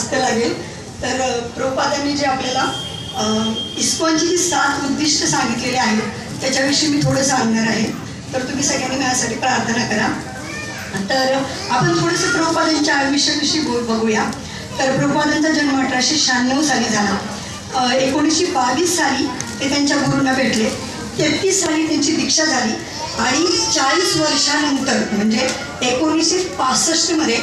जास्त लागेल. तर प्रभुपादांनी जे आपल्याला इस्कॉनची जी 7 उद्दिष्ट सांगितलेली आहेत त्याच्याविषयी मी थोडं सांगणार आहे. तर तुम्ही सगळ्यांनी माझ्यासाठी प्रार्थना करा. तर आपण थोडंसं प्रभुपादांच्या आयुष्याविषयी बघूया. तर प्रभुपादांचा जन्म 1896 साली झाला. 1922 साली ते त्यांच्या गुरूंना भेटले. 33 साली त्यांची दीक्षा झाली आणि 40 वर्षानंतर म्हणजे 1965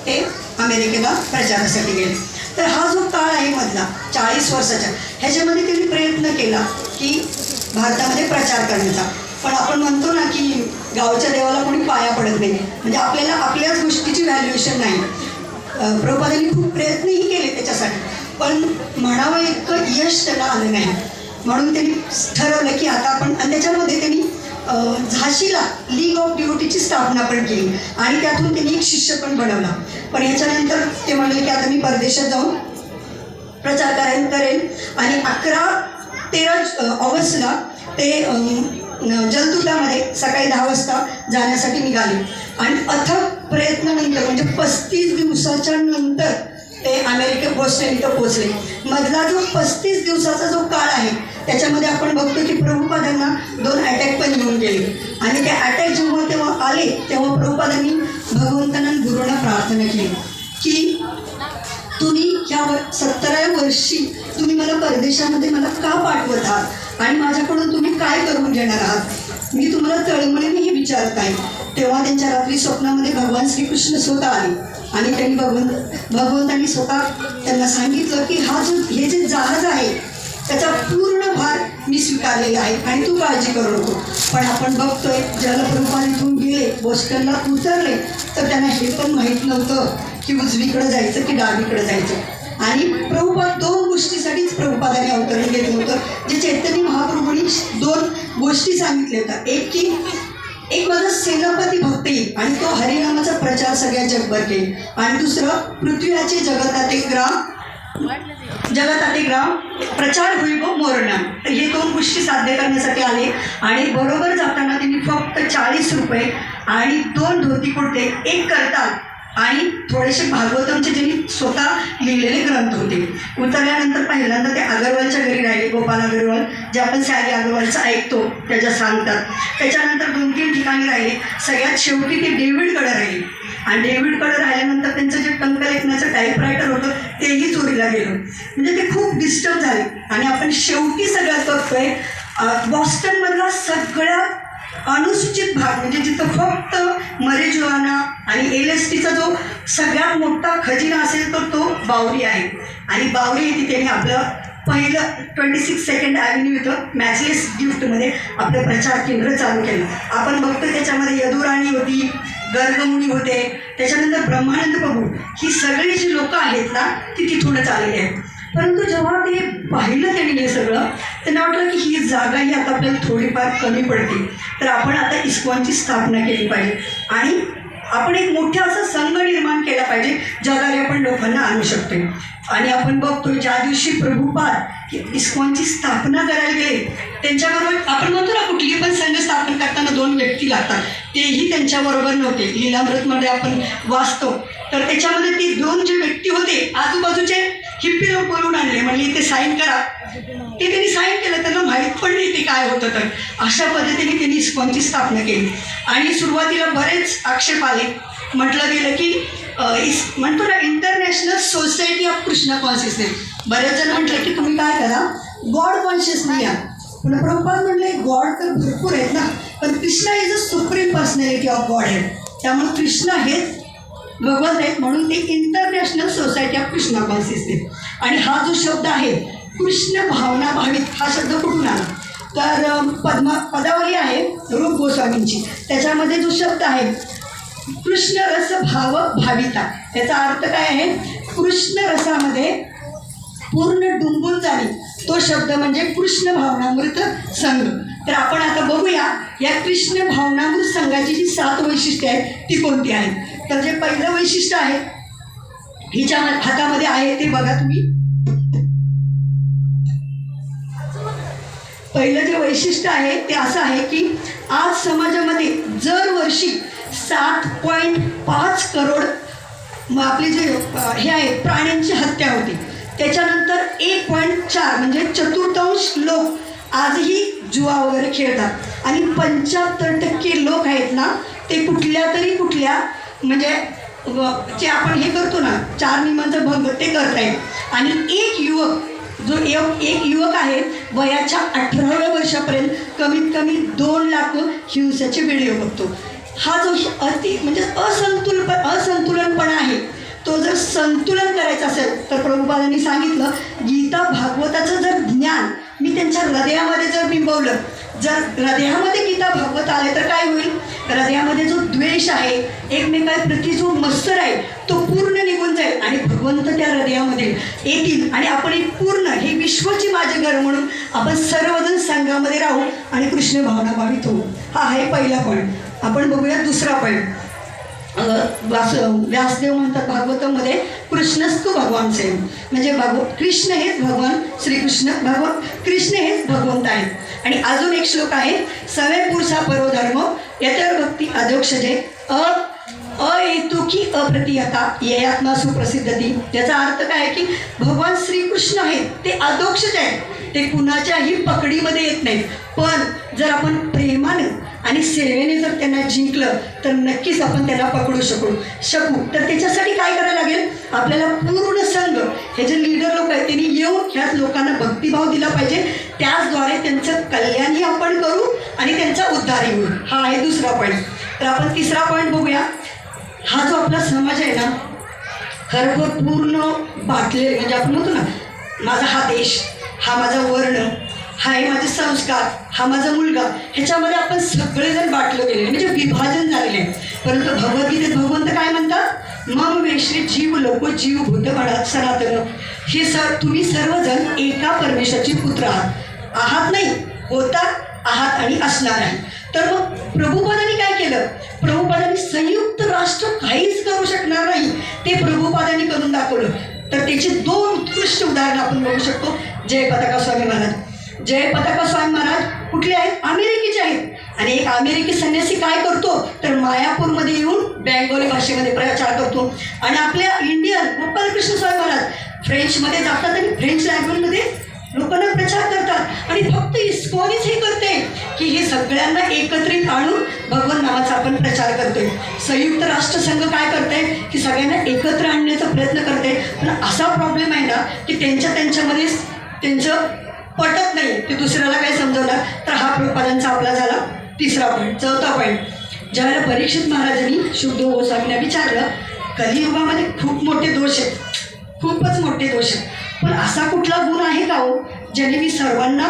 ते अमेरिकेला प्रचारासाठी गेले. तर हा जो काळ आहे मधला 40 वर्षाचा, ह्याच्यामध्ये त्यांनी प्रयत्न केला की भारतामध्ये प्रचार करण्याचा. पण आपण म्हणतो ना की गावच्या देवाला कोणी पाया पडत नाही, म्हणजे आपल्याला आपल्याच गोष्टीची व्हॅल्युएशन नाही. प्रभुपादांनी खूप प्रयत्नही केले त्याच्यासाठी, पण म्हणावं इतकं यश त्याला आलं नाही. म्हणून त्यांनी ठरवलं की आता आपण, आणि त्याच्यामध्ये त्यांनी झाशीला लीग ऑफ डिवोटीची स्थापना पण केली आणि त्यातून त्यांनी एक शिष्य पण बनवला. पण याच्यानंतर ते म्हणले की आता मी परदेशात जाऊन प्रचार करेन आणि 11-13 ऑगस्टला ते जलदुतामध्ये सकाळी 10 वाजता जाण्यासाठी निघाले. आणि अथक प्रयत्नानंतर म्हणजे 35 दिवसाच्या नंतर ते अमेरिका बोस्टन इथं पोचले. मधला जो 35 दिवसाचा जो काळ आहे त्याच्यामध्ये आपण बघतो की प्रभुपादांना 2 अटॅक पण येऊन गेले. आणि ते अटॅक जेव्हा आले तेव्हा प्रभुपादांनी भगवंतांना गुरूंना प्रार्थना केली की तुम्ही ह्या 17व्या वर्षी तुम्ही मला परदेशामध्ये मला का पाठवत आहात आणि माझ्याकडून तुम्ही काय करून घेणार आहात, मी तुम्हाला तळमळीने हे विचारत आहे. तेव्हा त्यांच्या रात्री स्वप्नामध्ये भगवान श्रीकृष्ण स्वतः आले आणि त्यांनी भगवंतांनी स्वतः त्यांना सांगितलं की हे जे जहाज आहे त्याचा पूर्ण भार मी स्वीकारलेला आहे आणि तू काळजी करू नको. पण आपण बघतोय ज्याला प्रभुपाद इथून गेले, बोस्टनला उतरले, तर त्यांना हे पण माहीत नव्हतं की उजवीकडे जायचं की डावीकडे जायचं. आणि प्रभुपाद 2 गोष्टीसाठीच प्रभुपादाने अवतरण घेतलं होतं, जे चैतन्य महाप्रभूंनी 2 गोष्टी सांगितल्या होत्या. एक माझा सेनापती भक्त येईल आणि तो हरिनामाचा प्रचार सगळ्या जगभर केला. आणि दुसरं पृथ्वीराचे जगतात एक ग्राम प्रचार होईल व मोरनाम. तर हे 2 गोष्टी साध्य करण्यासाठी आले. आणि बरोबर जाताना त्यांनी फक्त 40 रुपये आणि 2 धोती कुर्ते, 1 करताल आणि थोडेसे भागवतमचे ज्यांनी स्वतः लिहिलेले ग्रंथ होते. उतरल्यानंतर पहिल्यांदा ते अगरवालच्या घरी राहिले, गोपाल अगरवाल, जे आपण सॅगी अगरवालचं ऐकतो त्याच्या सांगतात. त्याच्यानंतर 2-3 ठिकाणी राहिले. सगळ्यात शेवटी ते डेव्हिडकडे राहिले. आणि डेव्हिडकडे राहिल्यानंतर त्यांचं जे टंकलेखनाचं टाईपरायटर होतं तेही चोरीला गेलं. म्हणजे ते खूप डिस्टर्ब झाले. आणि आपण शेवटी सगळ्यात बघतोय बॉस्टनमधला सगळ्यात अनुसूचित भाग, म्हणजे जिथं फक्त मरेजुआना आणि LSTचा जो सगळ्यात मोठा खजिना असेल तर तो बावरी आहे. आणि बावरी येथे त्यांनी आपलं पहिलं 26 सेकंड ॲव्हेन्यू इथं मॅचलेस गिफ्टमध्ये आपलं प्रचार केंद्र चालू केलं. आपण बघतो त्याच्यामध्ये यदुराणी होती, गर्गमुनी होते, त्याच्यानंतर ब्रह्मानंद प्रभू, ही सगळी जी लोकं आहेत ना ती तिथूनच आलेली आहेत. परंतु जेव्हा ते पाहिलं त्यांनी हे सगळं, त्यांना वाटलं की ही जागाही आता आपल्याला थोडीफार कमी पडते, तर आपण आता इस्कॉनची स्थापना केली पाहिजे आणि आपण एक मोठा असा संघ निर्माण केला पाहिजे ज्याद्वारे आपण लोकांना आणू शकतो. आणि आपण बघतो ज्या दिवशी प्रभुपाद इस्कॉनची स्थापना करायला गेले, त्यांच्याबरोबर आपण म्हणतो ना कुठली पण संघ स्थापन करताना 2 व्यक्ती लागतात, तेही त्यांच्याबरोबर नव्हते. लीलामृतमध्ये आपण वाचतो तर त्याच्यामध्ये ते 2 जे व्यक्ती होते आजूबाजूचे हिप्पी लोक बोलून आणले, म्हणजे ते साईन करा. ते त्यांनी साईन केलं, त्यांना माहीत पण नाही ते काय होतं. तर अशा पद्धतीने त्यांनी इस्कॉनची स्थापना केली. आणि सुरुवातीला बरेच आक्षेप आले. म्हटलं गेलं की म्हणतो ना international society of Krishna consciousness. बरेच जण म्हटलं की तुम्ही काय करा, गॉड कॉन्शियसने या. पण प्रभुपाद म्हणले गॉड तर भरपूर आहेत ना, पण Krishna is a supreme personality of God आहे. त्यामुळे कृष्णा हेच भगवंत आहेत, म्हणून ते international society of Krishna consciousness. आणि हा जो शब्द आहे कृष्ण भावना भावित, हा शब्द कुठून आला तर पदावली आहे रूप गोस्वामींची, त्याच्यामध्ये जो शब्द आहे कृष्ण रस भाव भाविता, त्याचा अर्थ काय आहे, कृष्ण रसामध्ये पूर्ण डुंबून जाणे, तो शब्द म्हणजे कृष्ण भावनामृत संघ. तर आपण आता बघूया या कृष्ण भावनामृत संघाची जी 7 वैशिष्ट्ये आहेत ती कोणती आहेत. तर जे पहिलं वैशिष्ट्य आहे हिच्या हातामध्ये आहे ते बघा तुम्ही. पहिलं जे वैशिष्ट्य आहे ते असं आहे की आज समाजामध्ये दरवर्षी 7.5 करोड मग आपले जे हे आहे प्राण्यांची हत्या होती. त्याच्यानंतर 1.4 म्हणजे चतुर्थांश लोक आजही जुआ वगैरे खेळतात आणि 75% लोक आहेत ना ते कुठल्या म्हणजे जे आपण हे करतो ना 4 नियमांचा भंग ते करत आहेत. आणि एक युवक आहे वयाच्या 18व्या वर्षापर्यंत कमीत कमी 2 लाख हिंसाचे व्हिडिओ बघतो. हा जो म्हणजे असंतुलनपणा आहे तो जर संतुलन करायचं असेल तर प्रभुपादांनी सांगितलं गीता भागवताचं जर ज्ञान मी त्यांच्या हृदयामध्ये जर बिंबवलं, जर हृदयामध्ये गीता भागवत आले तर काय होईल, हृदयामध्ये जो द्वेष आहे एकमेकांप्रती जो मत्सर आहे तो पूर्ण निघून जाईल आणि भगवंत त्या हृदयामध्ये येतील आणि आपण एक पूर्ण हे विश्वची माझे घर म्हणून आपण सर्वजण संघामध्ये राहू आणि कृष्ण भावना भावित होऊ. हा आहे पहिला पॉईंट. आपण बघूया दुसरा पॉईंट. व्यासदेव म्हणतात भागवतामध्ये कृष्णस्तु भगवान सेम म्हणजे कृष्ण हेच भगवान श्रीकृष्ण कृष्ण हेच भगवंत आहेत. आणि अजून एक श्लोक आहे सवे पुरुषा परोधर्म यतर भक्ती अधोक्षजे अहेतुकी अप्रतिहता येयात्मा सुप्रसिद्धती. त्याचा अर्थ काय आहे की भगवान श्रीकृष्ण आहेत ते अधोक्षज आहेत, ते कुणाच्याही पकडीमध्ये येत नाहीत. पण जर आपण प्रेमानं आणि सेवेने जर त्यांना जिंकलं तर नक्कीच आपण त्यांना पकडू शकू. तर त्याच्यासाठी काय करायला लागेल, आपल्याला पूर्ण संघ हे जे लीडर लोक आहेत त्यांनी येऊन ह्याच लोकांना भक्तिभाव दिला पाहिजे. त्याचद्वारे त्यांचं कल्याणही आपण करू आणि त्यांचा उद्धारही होईल. हा आहे दुसरा पॉईंट. तर आपण तिसरा पॉईंट बघूया. हा जो आपला समाज आहे ना खरोखर पूर्ण बाटले म्हणजे आपण म्हणतो ना माझा हा देश, हा माझा वर्ण, हा आहे माझे संस्कार, हा माझा मुलगा, ह्याच्यामध्ये आपण सगळेजण बाटलं गेले म्हणजे विभाजन झालेले आहे. परंतु भगवद्गीतेत भगवंत काय म्हणतात, मम वेश्री जीव लोक जीव भूत म्हणत सनातन. हे तुम्ही सर्वजण एका परमेश्वराची पुत्र आहात नाही, होता आहात आणि असणार आहे. तर मग प्रभुपादांनी काय केलं, प्रभुपादांनी संयुक्त राष्ट्र काहीच करू शकणार नाही ते प्रभुपादांनी करून दाखवलं. तर त्याची 2 उत्कृष्ट उदाहरणं आपण बघू शकतो. जय पताका स्वामी महाराज. जय पताका स्वामी महाराज कुठले आहेत, अमेरिकेचे आहेत. आणि एक अमेरिकी संन्यासी काय करतो तर मायापूरमध्ये येऊन बेंगोली भाषेमध्ये प्रचार करतो. आणि आपल्या इंडियन गोपालकृष्ण स्वामी महाराज फ्रेंचमध्ये जातात आणि फ्रेंच लँग्वेजमध्ये लोकांना प्रचार करतात. आणि फक्त इस्कॉनच हे करते की हे सगळ्यांना एकत्रित आणून भगवान नावाचा आपण प्रचार करतोय. संयुक्त राष्ट्रसंघ काय करते की सगळ्यांना एकत्र आणण्याचा प्रयत्न करते. पण असा प्रॉब्लेम आहे ना की त्यांच्यामध्येच त्यांचं पटत नाही, ते दुसऱ्याला काय समजवणार. तर हा प्रभुपादांचा आपला झाला तिसरा पॉईंट. चौथा पॉईंट, ज्यावेळेला परीक्षित महाराजांनी शुद्धदेव गोस्वामींना विचारलं कलियुगामध्ये खूप मोठे दोष आहेत, खूपच मोठे दोष आहेत, पण असा कुठला गुण आहे का हो ज्याने मी सर्वांना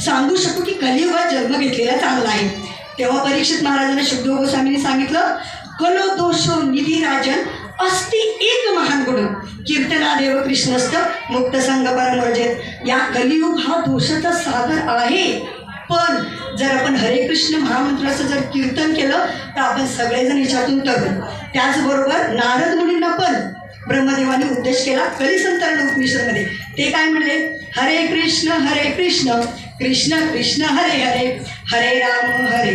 सांगू शकू की कलियुगात जन्म घेतलेला चांगला आहे. तेव्हा परीक्षित महाराजांना शुद्धदेव गोस्वामींनी सांगितलं कलो दोषो निधी राजन अस्ति एक महान गुण कीर्तनादेव कृष्णस्त मुक्त संघ परमर्जित. या कलियुग हा दोषाचा सागर आहे, पण जर आपण हरे कृष्ण महामंत्राचं जर कीर्तन केलं तर आपण सगळेजण ह्याच्यातून तरू. त्याचबरोबर नारद मुनींना पण ब्रह्मदेवाने उद्देश केला कलिसंतरण उपनिषदमध्ये. ते काय म्हणले, हरे कृष्ण कृष्ण कृष्ण हरे हरे हरे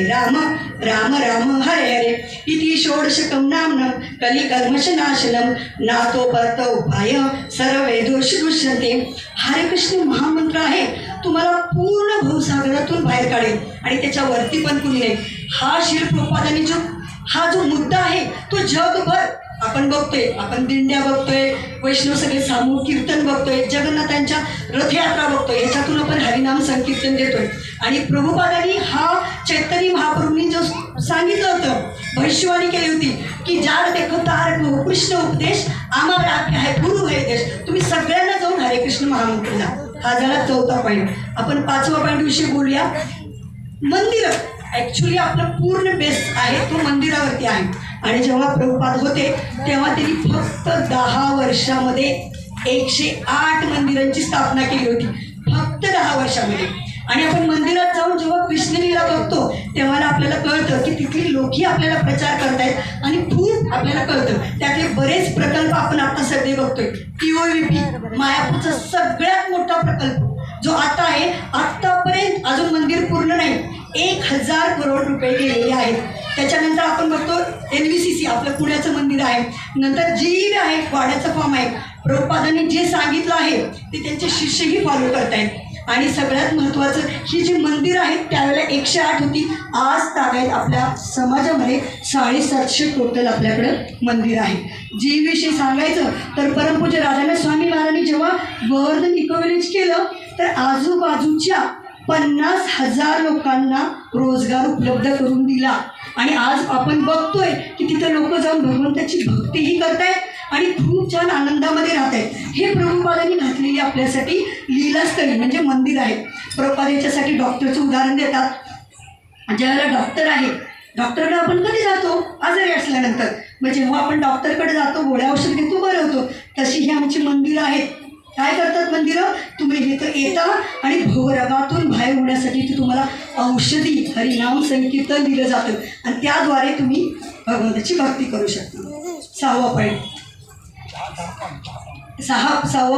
राम राम राम हरे हरे इति षोडशकं नाम्नं कलिकल्मषनाशनं नातो परत उपाय सर्वे दोष दुष्यन्ते. हरे कृष्ण महामंत्र आहे, तुम्हाला पूर्ण भवसागरातून बाहेर काढेल आणि त्याच्यावरती पण कुणी नाही. हा श्रील प्रभुपादांनी हा जो मुद्दा आहे तो जगभर आपण बघतोय, आपण दिंड्या बघतोय, वैष्णव सगळे सामूहिक कीर्तन बघतोय, जगन्नाथांच्या रथयात्रा बघतोय, ह्याच्यातून आपण हरिनाम संकीर्तन देतोय. आणि प्रभुपादांनी हा चैतन्य महाप्रभूंनी जो सांगितलं होतं, भविष्यवाणी केली होती की जाड देखो तारक हो कृष्ण उपदेश आम्हाला आज्ञा आहे गुरु है देश. तुम्ही सगळ्यांना जाऊन हरे कृष्ण महामंत्र जा. हा झाला चौथा पॉईंट. आपण 5वा पॉईंट विषयी बोलूया. मंदिरं ॲक्च्युली आपलं पूर्ण बेस आहे तो मंदिरावरती आहे. आणि जेव्हा प्रभुपाद होते तेव्हा त्यांनी फक्त 10 वर्षामध्ये 108 मंदिरांची स्थापना केली होती, फक्त 10 वर्षामध्ये. आणि आपण मंदिरात जाऊन जेव्हा कृष्णलीला बघतो तेव्हा आपल्याला कळतं की तिथली लोकही आपल्याला प्रचार करतायत आणि खूप आपल्याला कळतं. त्यातले बरेच प्रकल्प आपण आता सध्या बघतोय. TOVP मायापूरचा सगळ्यात मोठा प्रकल्प जो आता आहे, आत्तापर्यंत अजून मंदिर पूर्ण नाही, 1000 करोड रुपये गेलेले आहेत. त्याच्यानंतर आपण बघतो LVCC आपलं पुण्याचं मंदिर आहे, नंतर GEV आहे, वाड्याचं फॉर्म आहे. प्रभुपादांनी जे सांगितलं आहे ते त्यांचे शिष्यही फॉलो करत आहेत. आणि सगळ्यात महत्त्वाचं, ही जी मंदिर आहेत त्यावेळेला 108 होती, आज तागायत आपल्या समाजामध्ये 750 टोटल आपल्याकडं मंदिर आहे. GEVविषयी सांगायचं तर परमपूज्य राजाराम स्वामी महाराजांनी जेव्हा गोवर्धन इको विलेज केलं तर आजूबाजूच्या 50,000 लोकांना रोजगार उपलब्ध करून दिला. आणि आज आपण बघतोय की तिथं लोक जाऊन भगवंताची भक्तीही करतायत आणि खूप छान आनंदामध्ये राहत आहेत. हे प्रभुपादांनी घातलेली आपल्यासाठी लीलास्थळी म्हणजे मंदिर आहे. प्रभुपाद याच्यासाठी डॉक्टरचं उदाहरण देतात. ज्यावेळेला डॉक्टर आहे, डॉक्टरकडे आपण कधी जातो? आजारी असल्यानंतर. मग जेव्हा आपण डॉक्टरकडे जातो, गोळ्या औषध घेतो, बरं होतो. तशी ही आमची मंदिरं आहेत. काय करतात मंदिरं? तुम्ही इथं येता आणि भवरागातून बाहेर होण्यासाठी ते तुम्हाला औषधी हरिनाम संकीर्तन दिलं जातं आणि त्याद्वारे तुम्ही भगवंताची भक्ती करू शकता. 6वा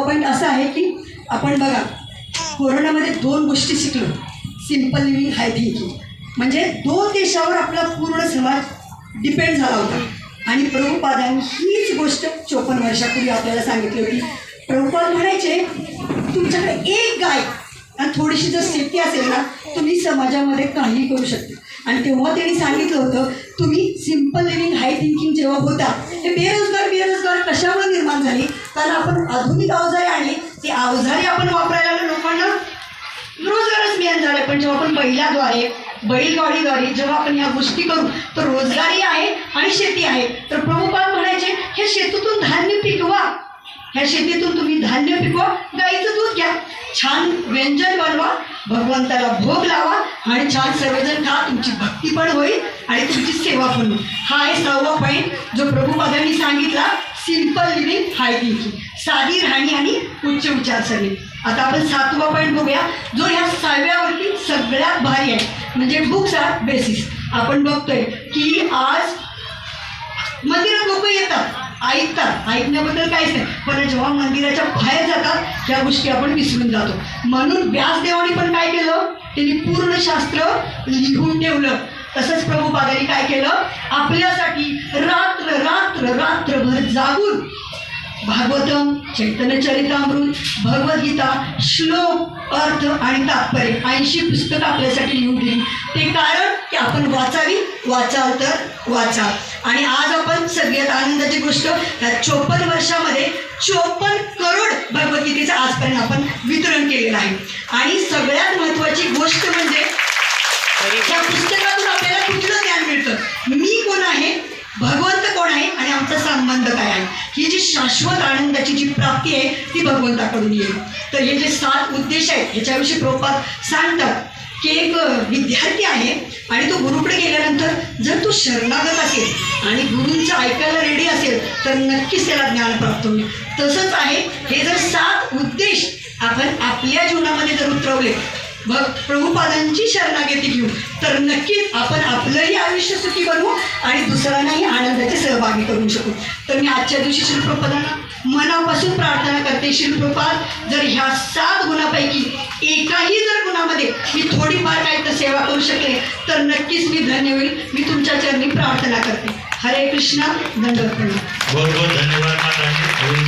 पॉईंट असा आहे की आपण बघा कोरोनामध्ये 2 गोष्टी शिकलो. सिम्पल लिव्हिंग, हाय थिंकिंग. म्हणजे 2 देशावर आपला पूर्ण समाज डिपेंड झाला होता आणि प्रभुपादांनी हीच गोष्ट 54 वर्षापूर्वी आपल्याला सांगितली होती. प्रभुपाद म्हणायचे तुमच्याकडे एक गाय आणि थोडीशी जर शेती असेल ना, तुम्ही समाजामध्ये काहीही करू शकता. आणि तेव्हा त्यांनी सांगितलं होतं तुम्ही सिम्पल लिव्हिंग हाय थिंकिंग जेव्हा होता, ते बेरोजगार कशामुळे निर्माण झाली? कारण आपण आधुनिक अवजारे आणली, ते अवजारे आपण वापरायला लागलो, लोकांना रोजगारच मिळत झाले. पण जेव्हा आपण बैलगाडीद्वारे जेव्हा आपण ह्या गोष्टी करू तर रोजगारी आहे आणि शेती आहे. तर प्रभुपाद म्हणायचे हे शेतीतून धान्य पिकवा, ह्या शेतीतून तुम्ही धान्य पिकवा, गाईचं दूध घ्या, छान व्यंजन बनवा, भगवंताला भोग लावा आणि छान सर्वजण खा, तुमची भक्ती पण होईल आणि तुमची सेवा पण होईल. हा आहे 6वा पॉईंट जो प्रभुपादांनी सांगितला. सिम्पल लिव्हिंग, हाय थिंकिंग, साधी राहणी आणि उच्च विचारसरणी. आता आपण 7वा पॉईंट बघूया जो ह्या 6व्यावरती सगळ्यात भारी आहे, म्हणजे बुक्स आर बेसिस. आपण बघतोय की आज मंदिरात लोक येतात, ऐकण्याबद्दल काहीच नाही, पण जेव्हा मंदिराच्या बाहेर जातात या गोष्टी आपण विसरून जातो. म्हणून व्यासदेवानी पण काय केलं? त्यांनी पूर्ण शास्त्र लिहून ठेवलं. तसंच प्रभुपादांनी काय केलं? आपल्यासाठी रात्रभर जागून भागवतम, चैतन्य चरितामृत, भगवद्गीता, श्लोक, अर्थ आणि तात्पर्य 80 पुस्तकं आपल्यासाठी लिहून दिली. ते कारण की आपण वाचाल तर वाचा. आणि आज आपण सगळ्यात आनंदाची गोष्ट, या 54 वर्षामध्ये 54 करोड भगवद्गीतेचं आजपर्यंत आपण वितरण केलेलं आहे. आणि सगळ्यात महत्त्वाची गोष्ट म्हणजे या पुस्तकातून आपल्याला कुठलं ज्ञान मिळतं? मी कोण आहे, भगवंत कोण आहे आणि आमचा संबंध काय आहे? ही जी शाश्वत आनंदाची जी प्राप्ती आहे ती भगवंताकडून येईल. तर हे जे 7 उद्देश आहेत ह्याच्याविषयी प्रभुपाद सांगतात की एक विद्यार्थी आहे आणि तो गुरुकडे गेल्यानंतर जर तो शरणागत असेल आणि गुरूंचं ऐकायला रेडी असेल तर नक्कीच त्याला ज्ञान प्राप्त होईल. तसंच आहे, हे जर 7 उद्देश आपण आपल्या जीवनामध्ये जर उतरवले, प्रभुपादांची शरणागती घेऊ, तर नक्कीच आपण आपलंही आयुष्य सुखी बनवू आणि दुसऱ्यांनाही आनंदाचे सहभागी करू शकू. तर मी आजच्या दिवशी श्री प्रभुपादांना मनापासून प्रार्थना करते, श्री प्रभुपाद जर ह्या 7 गुणापैकी एकाही जर गुणामध्ये मी थोडीफार काही तर सेवा करू शकले तर नक्कीच मी धन्य होईल. मी तुमच्या चरणी प्रार्थना करते. हरे कृष्णा. दंडवत. बहुत बहुत धन्यवाद माता.